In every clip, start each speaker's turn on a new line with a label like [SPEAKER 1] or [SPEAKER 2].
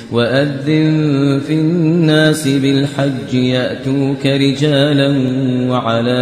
[SPEAKER 1] वअज़्ज़िन फिन्नास बिलहज्ज यअतूक रिजालन वअला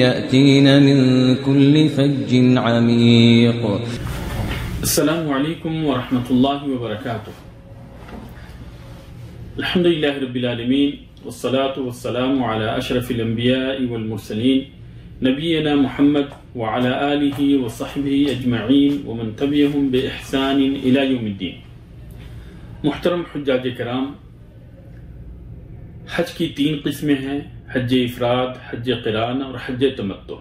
[SPEAKER 1] यअतीन मिन कुल्लि फज्जिन अमीक़।
[SPEAKER 2] अस्सलामु अलैकुम व रहमतुल्लाहि व बरकातुहू। अल्हम्दुलिल्लाहि रब्बिल आलमीन वस्सलातु वस्सलामु अला अशरफिल अंबियाइ वल मुरसलीन नबीना मुहम्मद व अला आलिहि व सहबिहि अजमईन व मन तबिअहुम बि इहसान इला यौमिद्दीन। मुहतरम हुज्जाज कराम, हज की 3 किस्में हैं, हज इफराद, हज क़िरान और हज तमत्तु।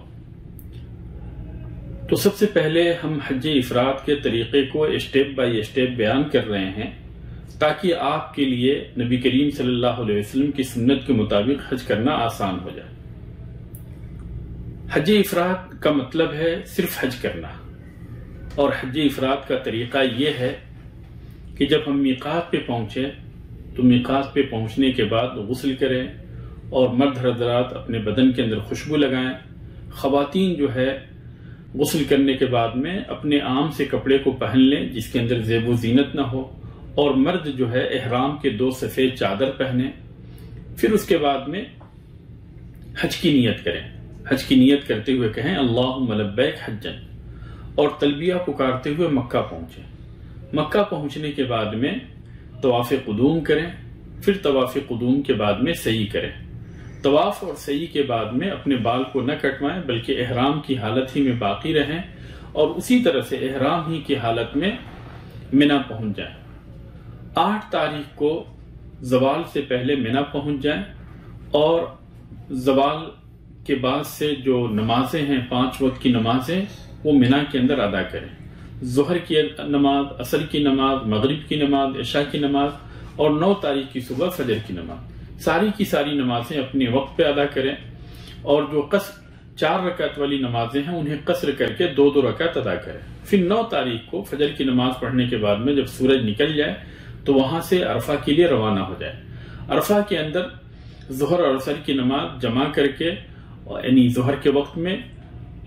[SPEAKER 2] तो सबसे पहले हम हज इफराद के तरीके को स्टेप बाय स्टेप बयान कर रहे हैं ताकि आपके लिए नबी करीम सल्लल्लाहु अलैहि वसल्लम की सुन्नत के मुताबिक हज करना आसान हो जाए। हज इफराद का मतलब है सिर्फ हज करना, और हज इफराद का तरीका यह है कि जब हम मीकात पे पहुंचे तो मीकात पे पहुंचने के बाद गुस्ल करें और मर्द हज़रात अपने बदन के अंदर खुशबू लगाएं। ख़वातीन जो है गुस्ल करने के बाद में अपने आम से कपड़े को पहन लें जिसके अंदर ज़ेबो ज़ीनत ना हो, और मर्द जो है एहराम के 2 सफ़ेद चादर पहने। फिर उसके बाद में हज की नियत करें। हज की नियत करते हुए कहें अल्लाहुम्मा लब्बैक हज्जन, और तलबिया पुकारते हुए मक्का पहुंचे। मक्का पहुंचने के बाद में तवाफ़ क़ुदूम करें। फिर तवाफ़ क़ुदूम के बाद में सई करें। तवाफ और सई के बाद में अपने बाल को न कटवाएं बल्कि एहराम की हालत ही में बाकी रहें, और उसी तरह से एहराम ही की हालत में मिना पहुंच जाएं। 8 तारीख को ज़वाल से पहले मिना पहुंच जाएं, और ज़वाल के बाद से जो नमाजें हैं 5 वक्त की नमाजें वो मिना के अंदर अदा करें। ज़ोहर की नमाज, असर की नमाज, मगरिब की नमाज, इशा की नमाज और 9 तारीख की सुबह फजर की नमाज, सारी की सारी नमाजें अपने वक्त पे अदा करें। और जो 4 रकात वाली नमाजें हैं उन्हें कसर करके 2-2 रकात अदा करें। फिर 9 तारीख को फजर की नमाज पढ़ने के बाद में जब सूरज निकल जाए तो वहां से अरफा के लिए रवाना हो जाए। अरफा के अंदर ज़ोहर और असर की नमाज जमा करके यानी ज़ोहर के वक्त में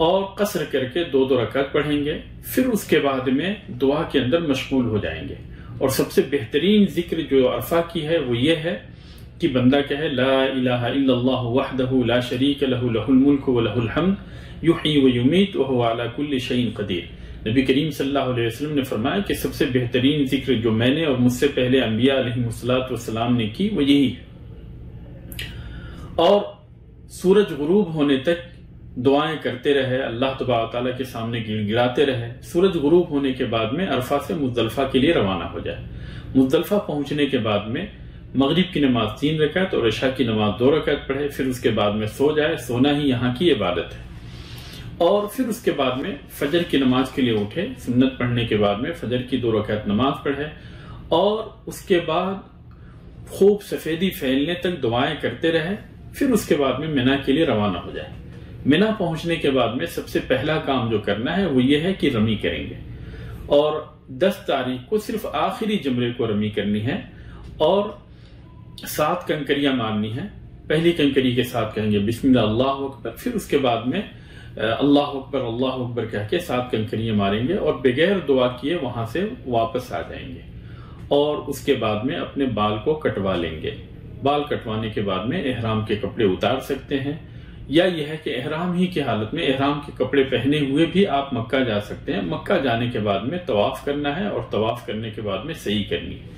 [SPEAKER 2] और कसर करके 2-2 रकात पढ़ेंगे। फिर उसके बाद में दुआ के अंदर मशगूल हो जाएंगे। और सबसे बेहतरीन जिक्र जो अरफा की है वो ये है कि बंदा कहे ला इलाहा इल्लल्लाह वहदहु ला शरीक लहु लहुल मुल्क व लहुल हम्द युही व युमीत व हुवा अला कुल्लि शैइन क़दीर। नबी करीम सल्लल्लाहु अलैहि वसल्लम ने फरमाया कि सबसे बेहतरीन जिक्र जो मैंने और मुझसे पहले अंबिया अलैहिमुस्सलातु वस्सलाम ने की वो यही है। और सूरज गुरूब होने तक दुआएं करते रहे, अल्लाह तबारक तआला के सामने गिड़गिड़ाते रहे। सूरज गुरूब होने के बाद में अरफा से मुज़दलिफा के लिए रवाना हो जाए। मुज़दलिफा पहुंचने के बाद में मगरिब की नमाज 3 रकात और इशा की नमाज 2 रकात पढ़े। फिर उसके बाद में सो जाए। सोना ही यहाँ की इबादत है। और फिर उसके बाद में फजर की नमाज के लिए उठे। सुन्नत पढ़ने के बाद में फजर की 2 रकात नमाज पढ़े, और उसके बाद खूब सफेदी फैलने तक दुआएं करते रहे। फिर उसके बाद में मिना के लिए रवाना हो जाए। मिना पहुंचने के बाद में सबसे पहला काम जो करना है वो ये है कि रमी करेंगे, और 10 तारीख को सिर्फ आखिरी जमरे को रमी करनी है और 7 कंकरियां मारनी है। पहली कंकरी के साथ कहेंगे बिस्मिल्लाह अल्लाहु अकबर। फिर उसके बाद में अल्लाहु अकबर कह के 7 कंकरियां मारेंगे और बगैर दुआ किए वहां से वापस आ जाएंगे। और उसके बाद में अपने बाल को कटवा लेंगे। बाल कटवाने के बाद में एहराम के कपड़े उतार सकते हैं, या यह है कि एहराम ही की हालत में एहराम के कपड़े पहने हुए भी आप मक्का जा सकते हैं। मक्का जाने के बाद में तवाफ करना है, और तवाफ करने के बाद में सही करनी है,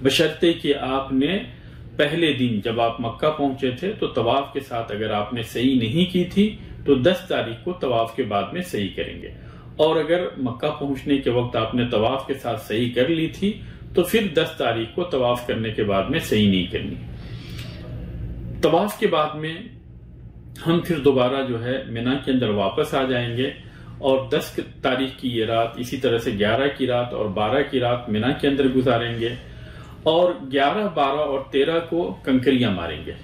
[SPEAKER 2] बशर्ते कि आपने पहले दिन जब आप मक्का पहुंचे थे तो तवाफ के साथ अगर आपने सही नहीं की थी तो 10 तारीख को तवाफ के बाद में सही करेंगे। और अगर मक्का पहुंचने के वक्त आपने तवाफ के साथ सही कर ली थी तो फिर 10 तारीख को तवाफ करने के बाद में सही नहीं करनी। तवाफ के बाद में हम फिर दोबारा जो है मिना के अंदर वापस आ जाएंगे, और 10 तारीख की ये रात, इसी तरह से 11 की रात और 12 की रात मिना के अंदर गुजारेंगे। और 11, 12 और 13 को कंकरियां मारेंगे।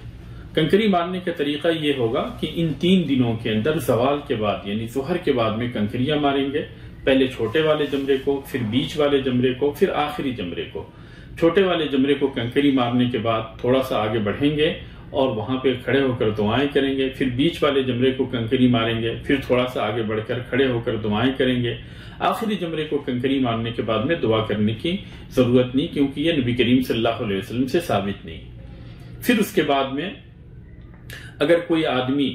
[SPEAKER 2] कंकरी मारने का तरीका ये होगा कि इन 3 दिनों के अंदर ज़वाल के बाद यानी ज़ोहर के बाद में कंकरियां मारेंगे। पहले छोटे वाले जमरे को, फिर बीच वाले जमरे को, फिर आखिरी जमरे को। छोटे वाले जमरे को कंकरी मारने के बाद थोड़ा सा आगे बढ़ेंगे और वहां पे खड़े होकर दुआएं करेंगे, फिर बीच वाले जमरे को कंकरी मारेंगे, फिर थोड़ा सा आगे बढ़कर खड़े होकर दुआएं करेंगे। आखिरी जमरे को कंकरी मारने के बाद में दुआ करने की जरूरत नहीं, क्योंकि यह नबी करीम सल्लल्लाहु अलैहि वसल्लम से साबित नहीं। फिर उसके बाद में अगर कोई आदमी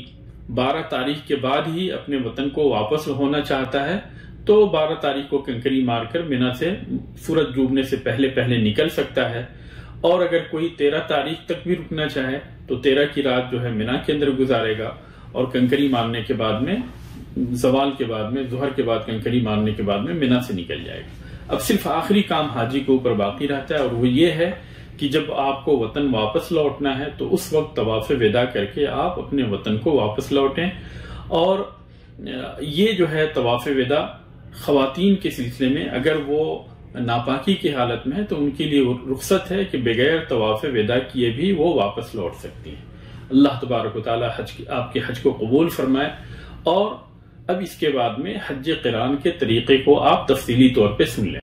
[SPEAKER 2] 12 तारीख के बाद ही अपने वतन को वापस होना चाहता है तो 12 तारीख को कंकरी मारकर मिना से सूरज डूबने से पहले पहले निकल सकता है। और अगर कोई 13 तारीख तक भी रुकना चाहे तो 13 की रात जो है मिना के अंदर गुजारेगा और कंकरी मारने के बाद में ज़वाल के बाद में ज़ुहर के बाद कंकरी मारने के बाद में मिना से निकल जाएगा। अब सिर्फ आखिरी काम हाजी के ऊपर बाकी रहता है और वो ये है कि जब आपको वतन वापस लौटना है तो उस वक्त तवाफ़े विदा करके आप अपने वतन को वापस लौटें। और ये जो है तवाफ़े विदा ख़वातीन के सिलसिले में अगर वो नापाकी की हालत में है तो उनके लिए रुख्सत है कि बगैर तवाफ़े विदा किए भी वो वापस लौट सकती हैं। अल्लाह तबारक व तआला आपके हज को कबूल फरमाए। और अब इसके बाद में हज क़िरान के तरीके को आप तफसीली तौर पे सुन लें।